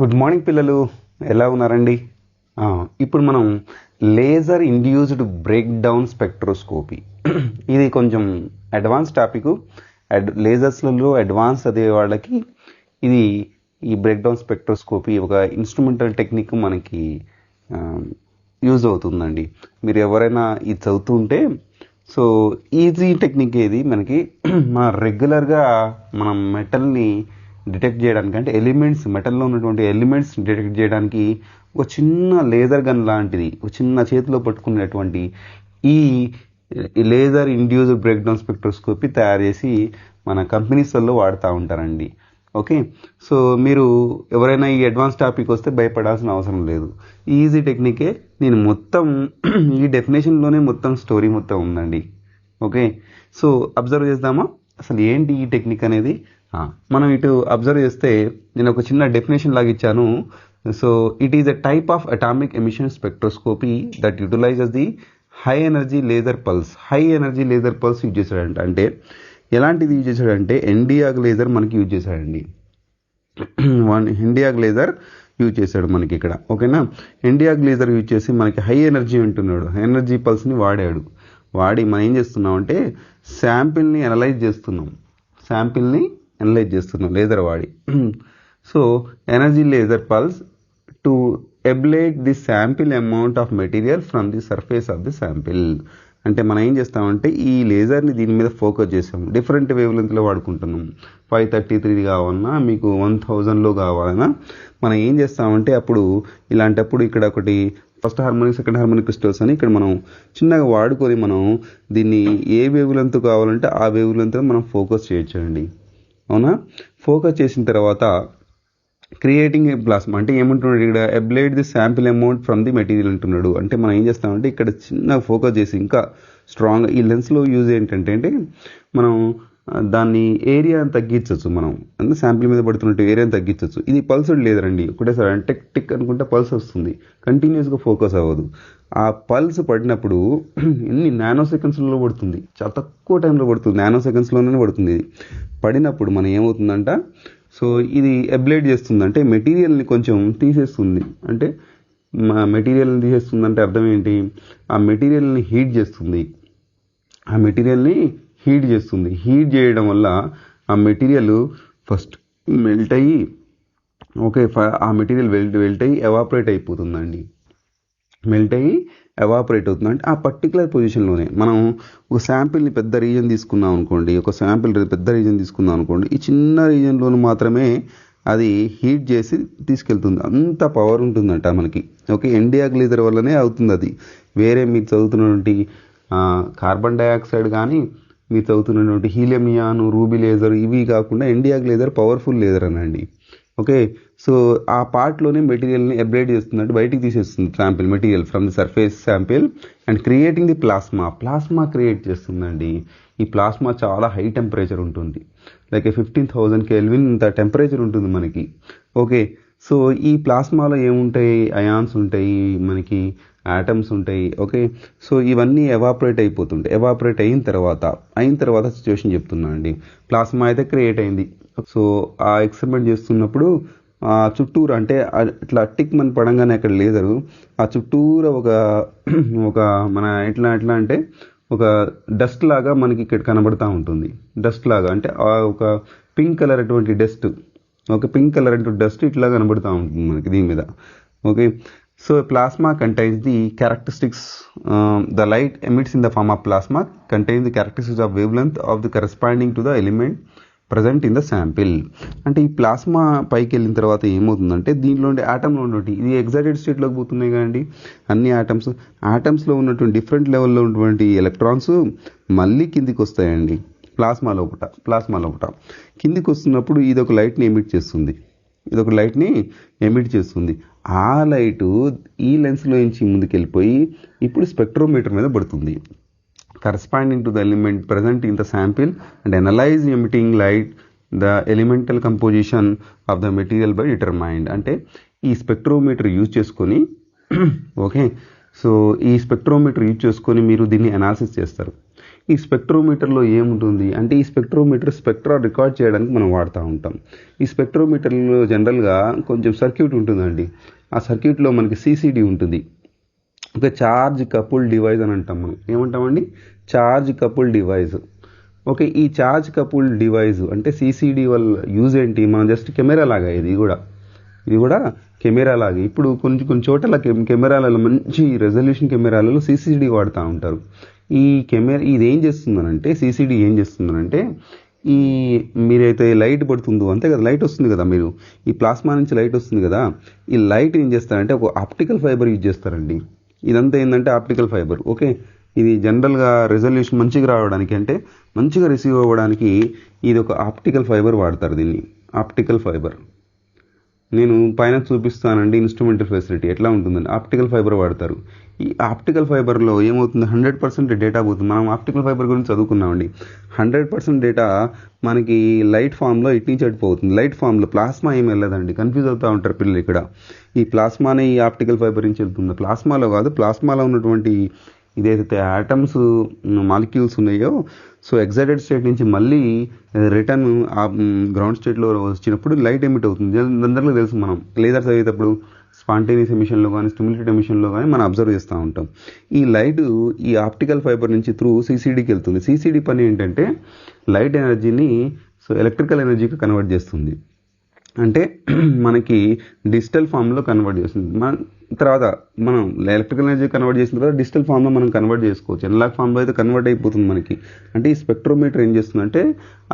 Good morning పిల్లలు, ఎలా ఉన్నారండి? ఇప్పుడు మనం laser induced break down spectroscopy ఇది కొంచెం అడ్వాన్స్ టాపిక్. లేజర్స్లలో అడ్వాన్స్ అదే వాళ్ళకి ఇది ఈ బ్రేక్ డౌన్ స్పెక్ట్రోస్కోపీ ఒక ఇన్స్ట్రుమెంటల్ టెక్నిక్ మనకి యూజ్ అవుతుందండి. మీరు ఎవరైనా ఇది చదువుతుంటే సో ఈజీ టెక్నిక్ ఏది మనకి మన రెగ్యులర్గా మనం మెటల్ని డిటెక్ట్ చేయడానికి, అంటే ఎలిమెంట్స్ మెటల్లో ఉన్నటువంటి ఎలిమెంట్స్ డిటెక్ట్ చేయడానికి ఒక చిన్న లేజర్ గన్ లాంటిది, ఒక చిన్న చేతిలో పట్టుకునేటువంటి ఈ laser induced break down spectroscopy తయారు చేసి మన కంపెనీస్లలో వాడుతూ ఉంటారండి. ఓకే, సో మీరు ఎవరైనా ఈ అడ్వాన్స్ టాపిక్ వస్తే భయపడాల్సిన అవసరం లేదు. ఈజీ టెక్నికే. నేను మొత్తం ఈ డెఫినేషన్లోనే మొత్తం స్టోరీ మొత్తం ఉందండి. ఓకే, సో అబ్జర్వ్ చేద్దామా అసలు ఏంటి ఈ టెక్నిక్ అనేది. మనం ఇటు అబ్జర్వ్ చేస్తే నేను ఒక చిన్న డెఫినేషన్ లాగా ఇచ్చాను. So it is a type of atomic emission spectroscopy that utilises the high energy laser pulse. High energy laser pulse use చేశాడంట. అంటే ఎలాంటిది యూజ్ చేశాడంటే ఎన్డియాగ్ లేజర్ మనకి యూజ్ చేశాడండి. ఎన్డియాగ్ లేజర్ యూజ్ చేశాడు మనకి ఇక్కడ. ఓకేనా, ఎన్డియాగ్ లేజర్ యూజ్ చేసి మనకి హై ఎనర్జీ అంటున్నాడు, హై ఎనర్జీ పల్స్ని వాడి మనం ఏం చేస్తున్నాం అంటే శాంపిల్ని అనలైజ్ చేస్తున్నాం లేజర్ వాడి. So energy laser pulse to ablate the sample amount of material from the surface of the sample. అంటే మనం ఏం చేస్తామంటే ఈ లేజర్ని దీని మీద ఫోకస్ చేసాము. డిఫరెంట్ వేవ్ లెంత్లో వాడుకుంటున్నాం. 533 కావాలన్నా, మీకు 1000లో కావాలన్నా మనం ఏం చేస్తామంటే అప్పుడు ఇలాంటప్పుడు ఇక్కడ ఒకటి first harmonic, second harmonic crystals అని ఇక్కడ మనం చిన్నగా వాడుకొని మనం దీన్ని ఏ వేవ్ లెంత్ కావాలంటే ఆ వేవ్ లెంత్ మనం ఫోకస్ చేయొచ్చండి. అవునా, ఫోకస్ చేసిన తర్వాత క్రియేటింగ్ ఏ ప్లాస్మా అంటే ఏమంటున్నాడు ఇక్కడ, ablate the sample amount from the material అంటున్నాడు. అంటే మనం ఏం చేస్తామంటే ఇక్కడ చిన్న ఫోకస్ చేసి ఇంకా స్ట్రాంగ్ ఈ లెన్స్లో యూజ్ ఏంటంటే మనం దాన్ని ఏరియాని తగ్గించవచ్చు. మనం అంటే శాంపిల్ మీద పడుతున్నట్టు ఏరియాని తగ్గించవచ్చు. ఇది పల్స్డ్ లేదరండి, ఒకటేసారి అంటే టిక్ అనుకుంటే పల్స్ వస్తుంది, కంటిన్యూస్గా ఫోకస్ అవ్వదు. ఆ పల్స్ పడినప్పుడు ఎన్ని నానో సెకండ్స్లో పడుతుంది, చాలా తక్కువ టైంలో పడుతుంది, నానో సెకండ్స్లోనే పడుతుంది. ఇది పడినప్పుడు మనం ఏమవుతుందంట, సో ఇది అబ్లేట్ చేస్తుంది అంటే మెటీరియల్ని కొంచెం తీసేస్తుంది. అంటే మెటీరియల్ని తీసేస్తుంది అంటే అర్థం ఏంటి, ఆ మెటీరియల్ని హీట్ చేస్తుంది. హీట్ చేయడం వల్ల ఆ మెటీరియల్ ఫస్ట్ మెల్ట్ అయ్యి ఆ మెటీరియల్ మెల్ట్ అయ్యి ఎవాపరేట్ అయిపోతుందండి. ఎవాపరేట్ అవుతుంది అంటే ఆ పర్టికులర్ పొజిషన్లోనే. మనం ఒక శాంపిల్ని పెద్ద రీజన్ తీసుకున్నాం అనుకోండి, ఈ చిన్న రీజన్లోనూ మాత్రమే అది హీట్ చేసి తీసుకెళ్తుంది. అంత పవర్ ఉంటుందంట మనకి. ఓకే, ఎన్డియాగ్ లేజర్ వల్లనే అవుతుంది అది. వేరే మీరు చదువుతున్నటువంటి కార్బన్ డైఆక్సైడ్ కానీ, మీరు చదువుతున్నటువంటి హీలియం నియాన్, రూబీ లేజర్ ఇవి కాకుండా ఎన్డియాగ్ లేజర్ పవర్ఫుల్ లేజర్ అనండి. ఓకే, సో ఆ పార్ట్లోనే మెటీరియల్ని అబ్లేట్ చేస్తుందంటే బయటికి తీసేస్తుంది sample material from the surface sample and creating the plasma create చేస్తుందండి. ఈ ప్లాస్మా చాలా హై టెంపరేచర్ ఉంటుంది, లైక్ 15,000 కెల్విన్ ఇంత టెంపరేచర్ ఉంటుంది మనకి. ఓకే, సో ఈ ప్లాస్మాలో ఏముంటాయి, అయాన్స్ ఉంటాయి, మనకి ఆటమ్స్ ఉంటాయి. ఓకే, సో ఇవన్నీ ఎవాపరేట్ అయిన తర్వాత సిచ్యువేషన్ చెప్తున్నా అండి. ప్లాస్మా అయితే క్రియేట్ అయింది. సో ఆ ఎక్స్పెరిమెంట్ చేస్తున్నప్పుడు ఆ చుట్టూరు అంటే ఇట్లా టిక్ మన పడంగానే అక్కడ లేజరు ఆ చుట్టూరు ఒక మన ఎట్లా అంటే ఒక డస్ట్ లాగా మనకి ఇక్కడ కనబడతా ఉంటుంది. డస్ట్ లాగా అంటే ఒక పింక్ కలర్ అటువంటి డస్ట్ ఇట్లా కనబడుతూ ఉంటుంది మనకి దీని మీద. Okay, so plasma contains the characteristics, the light emits in the form of plasma contains the characteristics of wavelength of the corresponding to the element present in the sample. అంటే ఈ plasma పైకి వెళ్ళిన తర్వాత ఏమవుతుందంటే దీనిలో ఉండే ఆటంలో ఉన్నటువంటి ఇది ఎగ్జైటెడ్ స్టేట్లోకి పోతున్నాయి కదండి. అన్ని ఆటమ్స్లో ఉన్నటువంటి డిఫరెంట్ లెవెల్లో ఉన్నటువంటి ఎలక్ట్రాన్స్ మళ్ళీ కిందికి వస్తాయండి. ప్లాస్మా లోపల కిందికి వస్తున్నప్పుడు ఇది ఒక లైట్ని ఎమిట్ చేస్తుంది. ఆ లైటు ఈ లెన్స్లో నుంచి ముందుకెళ్ళిపోయి ఇప్పుడు స్పెక్ట్రోమీటర్ మీద పడుతుంది. corresponding to the element present in the sample and analyze emitting light, the elemental composition of the material by determined. అంటే ఈ స్పెక్ట్రోమీటర్ యూజ్ చేసుకొని ఓకే, సో ఈ స్పెక్ట్రోమీటర్ యూజ్ చేసుకొని మీరు దీన్ని అనాలిసిస్ చేస్తారు. ఈ స్పెక్ట్రోమీటర్లో ఏముంటుంది అంటే ఈ స్పెక్ట్రోమీటర్ స్పెక్ట్రా రికార్డ్ చేయడానికి మనం వాడుతూ ఉంటాం. ఈ స్పెక్ట్రోమీటర్లో జనరల్గా కొంచెం సర్క్యూట్ ఉంటుందండి. ఆ సర్క్యూట్లో మనకి సిసిడి ఉంటుంది. ఒక ఛార్జ్ కపుల్ డివైస్ అని అంటాం. మనం ఏమంటామండి? Charge couple device. ఓకే, ఈ ఛార్జ్ కపుల్ డివైస్ అంటే సిసిడి వల్ల యూజ్ ఏంటి? మనం జస్ట్ కెమెరా లాగా ఇది కూడా కెమెరా లాగా. ఇప్పుడు కొన్ని చోట్ల కెమెరాలలో మంచి రెజల్యూషన్ కెమెరాలలో సిసిడి వాడుతూ ఉంటారు. ఈ కెమెరా ఇది ఏం చేస్తుందనంటే సిసిడి ఏం చేస్తుందనంటే ఈ మీరైతే లైట్ పడుతుందో అంతే కదా, లైట్ వస్తుంది కదా, మీరు ఈ ప్లాస్మా నుంచి లైట్ వస్తుంది కదా, ఈ లైట్ ఏం చేస్తారంటే ఒక ఆప్టికల్ ఫైబర్ యూజ్ చేస్తారండి. ఇదంతా ఏంటంటే ఆప్టికల్ ఫైబర్. ఓకే, ఇది జనరల్గా రెజల్యూషన్ మంచిగా రావడానికి అంటే మంచిగా రిసీవ్ అవ్వడానికి ఇది ఒక ఆప్టికల్ ఫైబర్ వాడతారు. దీన్ని ఆప్టికల్ ఫైబర్ నేను పైన చూపిస్తానండి. ఇన్స్ట్రుమెంటల్ ఫెసిలిటీ ఎట్లా ఉంటుందండి. ఆప్టికల్ ఫైబర్ వాడతారు. ఈ ఆప్టికల్ ఫైబర్లో ఏమవుతుంది? 100% డేటా పోతుంది. మనం ఆప్టికల్ ఫైబర్ గురించి చదువుకున్నామండి. 100% డేటా మనకి లైట్ ఫామ్లో ఇటు నుంచి అడిపోతుంది. లైట్ ఫామ్లో ప్లాస్మా ఏమి వెళ్ళదండి. కన్ఫ్యూజ్ అవుతూ ఉంటారు పిల్లలు ఇక్కడ. ఈ ప్లాస్మానే ఈ ఆప్టికల్ ఫైబర్ నుంచి వెళ్తుంది. ప్లాస్మాలో కాదు, ప్లాస్మాలో ఉన్నటువంటి ఇదైతే ఆటమ్స్ మాలిక్యూల్స్ ఉన్నాయో సో ఎగ్జైటెడ్ స్టేట్ నుంచి మళ్ళీ రిటర్న్ గ్రౌండ్ స్టేట్లో వచ్చినప్పుడు లైట్ ఎమిట్ అవుతుంది. అందరికీ తెలుసు. మనం లేజర్స్ అయ్యేటప్పుడు స్పాంటేనియస్ ఎమిషన్లో కానీ స్టిమ్యులేటెడ్ ఎమిషన్లో కానీ మనం అబ్జర్వ్ చేస్తూ ఉంటాం. ఈ లైట్ ఈ ఆప్టికల్ ఫైబర్ నుంచి త్రూ సిసిడికి వెళ్తుంది. సిసిడి పని ఏంటంటే లైట్ ఎనర్జీని సో ఎలక్ట్రికల్ ఎనర్జీకి కన్వర్ట్ చేస్తుంది. అంటే మనకి డిజిటల్ ఫామ్లో కన్వర్ట్ చేస్తుంది. తర్వాత మనం ఎలక్ట్రికల్ ఎనర్జీ కన్వర్ట్ చేసిన తర్వాత డిజిటల్ ఫామ్లో మనం కన్వర్ట్ చేసుకోవచ్చు. ఎనలాగ్ ఫామ్లో అయితే కన్వర్ట్ అయిపోతుంది మనకి. అంటే ఈ స్పెక్ట్రోమీటర్ ఏం చేస్తుందంటే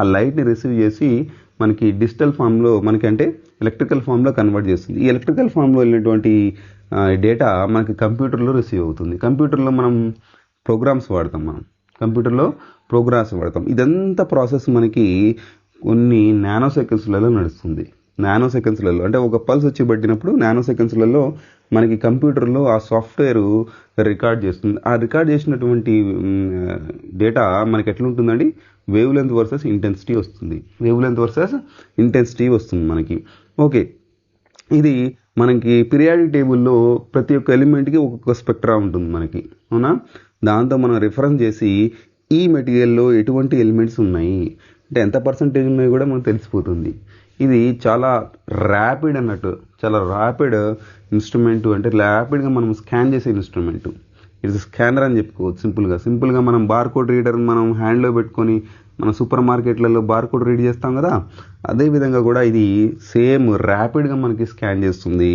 ఆ లైట్ని రిసీవ్ చేసి మనకి డిజిటల్ ఫామ్లో మనకి అంటే ఎలక్ట్రికల్ ఫామ్లో కన్వర్ట్ చేస్తుంది. ఈ ఎలక్ట్రికల్ ఫామ్లో వెళ్ళినటువంటి డేటా మనకి కంప్యూటర్లో రిసీవ్ అవుతుంది. కంప్యూటర్లో మనం ప్రోగ్రామ్స్ వాడతాం. కంప్యూటర్లో ప్రోగ్రామ్స్ వాడతాం. ఇదంతా ప్రాసెస్ మనకి కొన్ని నానో సెకండ్స్లలో నడుస్తుంది. నానో సెకండ్స్లలో అంటే ఒక పల్స్ వచ్చి పట్టినప్పుడు నానో సెకండ్స్లలో మనకి కంప్యూటర్లో ఆ సాఫ్ట్వేర్ రికార్డ్ చేస్తుంది. ఆ రికార్డ్ చేసినటువంటి డేటా మనకి ఎట్లుంటుందండి? వేవ్ లెంత్ వర్సెస్ ఇంటెన్సిటీ వస్తుంది. వేవ్ లెంత్ వర్సెస్ ఇంటెన్సిటీ వస్తుంది మనకి. ఓకే, ఇది మనకి పీరియాడిక్ టేబుల్లో ప్రతి ఒక్క ఎలిమెంట్కి ఒక్కొక్క స్పెక్ట్రా ఉంటుంది మనకి, అవునా? దాంతో మనం రిఫరెన్స్ చేసి ఈ మెటీరియల్లో ఎటువంటి ఎలిమెంట్స్ ఉన్నాయి అంటే ఎంత పర్సంటేజ్ ఉన్నాయో కూడా మనకు తెలిసిపోతుంది. ఇది చాలా ర్యాపిడ్ అన్నట్టు, చాలా ర్యాపిడ్ ఇన్స్ట్రుమెంట్. అంటే ర్యాపిడ్గా మనం స్కాన్ చేసే ఇన్స్ట్రుమెంట్. ఇది స్కానర్ అని చెప్పుకోవచ్చు. సింపుల్గా మనం బార్కోడ్ రీడర్ మనం హ్యాండ్లో పెట్టుకొని మన సూపర్ మార్కెట్లలో బార్కోడ్ రీడ్ చేస్తాం కదా, అదేవిధంగా కూడా ఇది సేమ్ ర్యాపిడ్గా మనకి స్కాన్ చేస్తుంది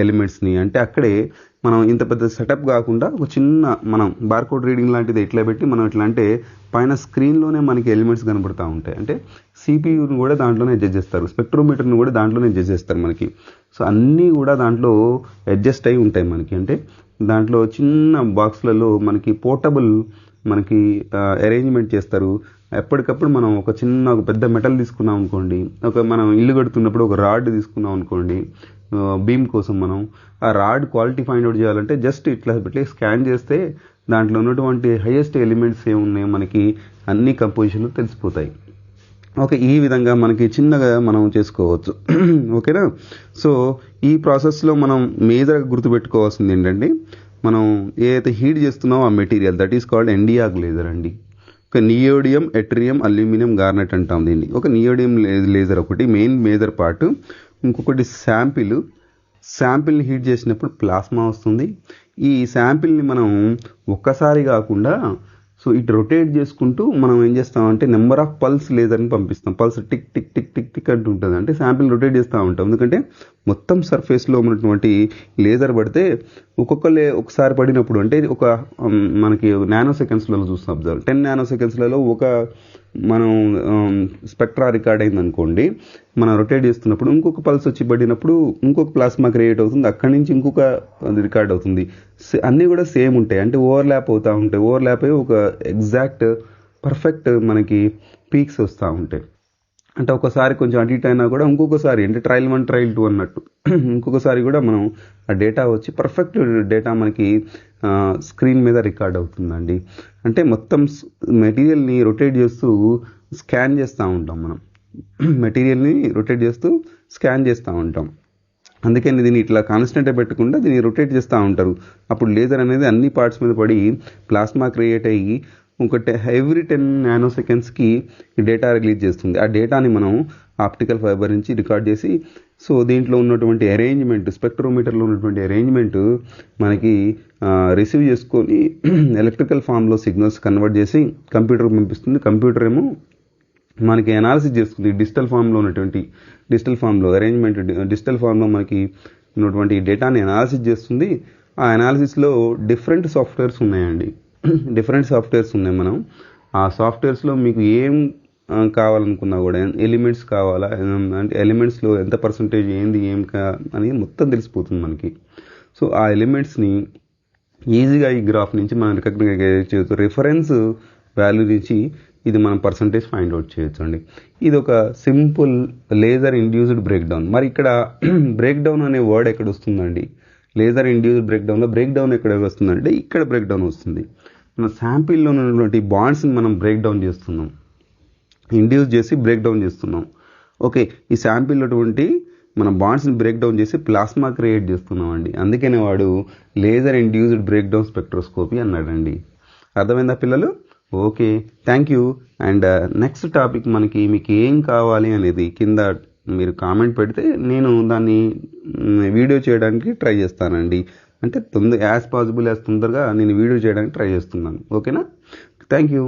ఎలిమెంట్స్ని. అంటే అక్కడే మనం ఇంత పెద్ద సెటప్ కాకుండా ఒక చిన్న మనం బార్కోడ్ రీడింగ్ లాంటిది ఎట్లా పెట్టి మనం ఎట్లా అంటే పైన స్క్రీన్లోనే మనకి ఎలిమెంట్స్ కనబడుతూ ఉంటాయి. అంటే సిపియూని కూడా దాంట్లోనే అడ్జస్ట్ చేస్తారు, స్పెక్ట్రోమీటర్ని కూడా దాంట్లోనే అడ్జస్ట్ చేస్తారు మనకి. సో అన్నీ కూడా దాంట్లో అడ్జస్ట్ అయి ఉంటాయి మనకి. అంటే దాంట్లో చిన్న బాక్స్లలో మనకి పోర్టబుల్ మనకి అరేంజ్మెంట్ చేస్తారు. ఎప్పటికప్పుడు మనం ఒక పెద్ద మెటల్ తీసుకున్నాం అనుకోండి, మనం ఇల్లు కడుతున్నప్పుడు ఒక రాడ్ తీసుకున్నాం అనుకోండి బీమ్ కోసం, మనం ఆ రాడ్ క్వాలిటీ ఫైండ్ అవుట్ చేయాలంటే జస్ట్ ఇట్లా పెట్టి స్కాన్ చేస్తే దాంట్లో ఉన్నటువంటి హైయెస్ట్ ఎలిమెంట్స్ ఏమున్నాయో మనకి అన్ని కంపోజిషన్లు తెలిసిపోతాయి. ఓకే, ఈ విధంగా మనకి చిన్నగా మనం చేసుకోవచ్చు. ఓకేనా? సో ఈ ప్రాసెస్లో మనం మేజర్గా గుర్తుపెట్టుకోవాల్సింది ఏంటంటే మనం ఏదైతే హీట్ చేస్తున్నామో ఆ material that is called NDR laser అండి. ఒక నియోడియం, ఎట్రియం, అల్యూమినియం గార్నెట్ అంటాం దీన్ని. ఒక నియోడియం లేజర్ ఒకటి మెయిన్ మేజర్ పార్ట్. ఇంకొకటి శాంపిల్ని హీట్ చేసినప్పుడు ప్లాస్మా వస్తుంది. ఈ శాంపిల్ని మనం ఒక్కసారి కాకుండా సో ఇటు రొటేట్ చేసుకుంటూ మనం ఏం చేస్తామంటే నెంబర్ ఆఫ్ పల్స్ లేజర్ని పంపిస్తాం. Pulse tick tick tick tick tick అంటూ ఉంటుంది. అంటే శాంపిల్ రొటేట్ చేస్తూ ఉంటాం. ఎందుకంటే మొత్తం సర్ఫేస్లో ఉన్నటువంటి లేజర్ పడితే ఒకసారి పడినప్పుడు అంటే మనకి నానో సెకండ్స్లలో చూస్తాం. అబ్జర్వ్ 10 నానో సెకండ్స్లలో మనం స్పెక్ట్రా రికార్డ్ అయింది అనుకోండి, మనం రొటేట్ చేస్తున్నప్పుడు ఇంకొక పల్స్ వచ్చి పడినప్పుడు ఇంకొక ప్లాస్మా క్రియేట్ అవుతుంది. అక్కడి నుంచి ఇంకొక రికార్డ్ అవుతుంది. అన్నీ కూడా సేమ్ ఉంటాయి. అంటే ఓవర్లాప్ అవుతూ ఉంటాయి. ఓవర్లాప్ అయ్యి ఒక ఎగ్జాక్ట్ పర్ఫెక్ట్ మనకి పీక్స్ వస్తూ ఉంటాయి. అంటే ఒకసారి కొంచెం అటు ఇటు అయినా కూడా ఇంకొకసారి అంటే ట్రయల్ 1 ట్రయల్ 2 అన్నట్టు ఇంకొకసారి కూడా మనం ఆ డేటా వచ్చి పర్ఫెక్ట్ డేటా మనకి స్క్రీన్ మీద రికార్డ్ అవుతుందండి. అంటే మొత్తం మెటీరియల్ని రొటేట్ చేస్తూ స్కాన్ చేస్తూ ఉంటాం. మనం మెటీరియల్ని రొటేట్ చేస్తూ స్కాన్ చేస్తూ ఉంటాం. అందుకని దీన్ని ఇట్లా కాన్స్టెంట్గా పెట్టకుండా దీన్ని రొటేట్ చేస్తూ ఉంటారు. అప్పుడు లేజర్ అనేది అన్ని పార్ట్స్ మీద పడి ప్లాస్మా క్రియేట్ అయ్యి ఎవ్రీ 10 నానో సెకండ్స్కి డేటా రిలీజ్ చేస్తుంది. ఆ డేటాని మనం ఆప్టికల్ ఫైబర్ నుంచి రికార్డ్ చేసి, సో దీంట్లో ఉన్నటువంటి అరేంజ్మెంట్, స్పెక్ట్రోమీటర్లో ఉన్నటువంటి అరేంజ్మెంట్ మనకి రిసీవ్ చేసుకొని ఎలక్ట్రికల్ ఫామ్లో సిగ్నల్స్ కన్వర్ట్ చేసి కంప్యూటర్కి పంపిస్తుంది. కంప్యూటర్ ఏమో మనకి అనాలిసిస్ చేస్తుంది. డిజిటల్ ఫామ్లో అరేంజ్మెంట్, డిజిటల్ ఫామ్లో మనకి ఉన్నటువంటి డేటాని అనాలిసిస్ చేస్తుంది. ఆ అనాలిసిస్లో డిఫరెంట్ సాఫ్ట్వేర్స్ ఉన్నాయండి. మనం ఆ సాఫ్ట్వేర్స్లో మీకు ఏం కావాలనుకున్నా కూడా, ఎలిమెంట్స్ కావాలా అంటే ఎలిమెంట్స్లో ఎంత పర్సంటేజ్ ఏంది అని మొత్తం తెలిసిపోతుంది మనకి. సో ఆ ఎలిమెంట్స్ని ఈజీగా ఈ గ్రాఫ్ నుంచి మనం రికగ్నైజ్ చేయొచ్చు. రిఫరెన్స్ వాల్యూ నుంచి ఇది మనం పర్సంటేజ్ ఫైండ్ అవుట్ చేయొచ్చు అండి. ఇది ఒక simple laser induced break down. మరి ఇక్కడ బ్రేక్ డౌన్ అనే వర్డ్ ఎక్కడ వస్తుందండి? లేజర్ ఇండ్యూస్డ్ బ్రేక్ డౌన్ ఎక్కడ వస్తుందంటే ఇక్కడ బ్రేక్ డౌన్ వస్తుంది. మన శాంపిల్లో ఉన్నటువంటి బాండ్స్ని మనం బ్రేక్ డౌన్ చేస్తున్నాం, ఇండ్యూస్ చేసి బ్రేక్ డౌన్ చేస్తున్నాం. ఓకే, ఈ శాంపిల్లో మన బాండ్స్ని బ్రేక్ డౌన్ చేసి ప్లాస్మా క్రియేట్ చేస్తున్నాం అండి. అందుకనే వాడు laser induced break down spectroscopy అన్నాడండి. అర్థమైందా పిల్లలు? Okay, thank you. And next topic మీకు ఏం కావాలి అనేది కింద మీరు కామెంట్ పెడితే నేను దాన్ని వీడియో చేయడానికి ట్రై చేస్తానండి. అంటే యాజ్ పాసిబుల్ తొందరగా నేను వీడియో చేయడానికి ట్రై చేస్తున్నాను. ఓకేనా? Thank you.